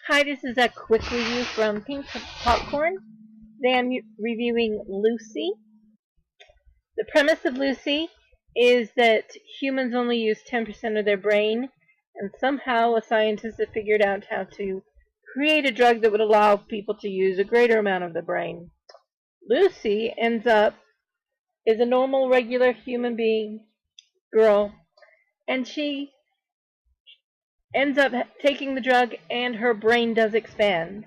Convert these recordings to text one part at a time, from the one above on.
Hi, this is a quick review from Pink Popcorn. Today I'm reviewing Lucy. The premise of Lucy is that humans only use 10% of their brain, and somehow a scientist has figured out how to create a drug that would allow people to use a greater amount of the brain. Lucy is a normal, regular human being, girl, and she ends up taking the drug and her brain does expand.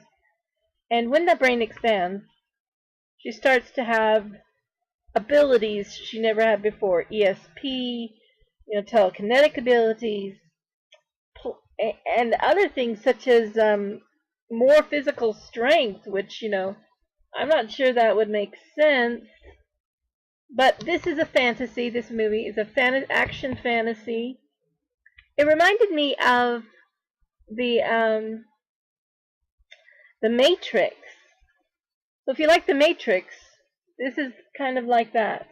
And when that brain expands, she starts to have abilities she never had before. ESP, telekinetic abilities, and other things such as more physical strength, which, I'm not sure that would make sense. But this is a fantasy. This movie is a action fantasy. It reminded me of the Matrix. So if you like the Matrix, this is kind of like that.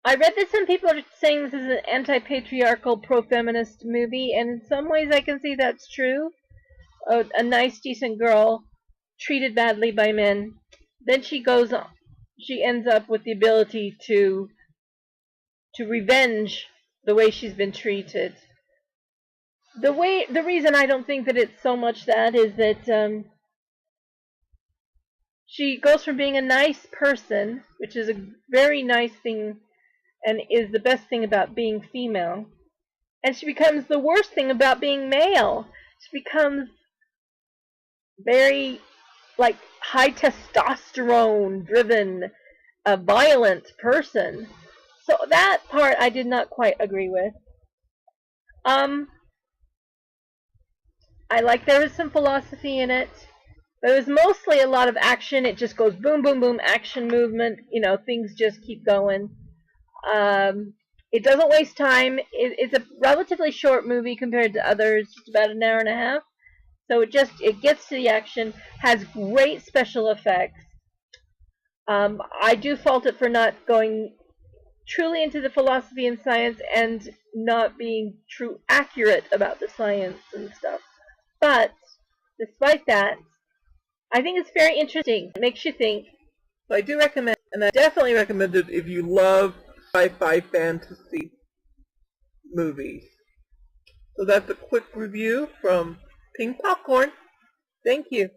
I read that some people are saying this is an anti-patriarchal, pro-feminist movie, and in some ways I can see that's true. A nice, decent girl treated badly by men. Then she ends up with the ability to revenge the way she's been treated. The reason I don't think that it's so much that is that she goes from being a nice person, which is a very nice thing and is the best thing about being female, and she becomes the worst thing about being male. She becomes very, high testosterone driven, a violent person. So that part I did not quite agree with. I like there was some philosophy in it, but it was mostly a lot of action. It just goes boom, boom, boom, action movement. Things just keep going. It doesn't waste time. It's a relatively short movie compared to others, just about an hour and a half. So it gets to the action, has great special effects. I do fault it for not going truly into the philosophy and science and not being true accurate about the science and stuff. But despite that, I think it's very interesting. It makes you think. So I do recommend, and I definitely recommend it if you love sci-fi fantasy movies. So that's a quick review from Pink Popcorn. Thank you.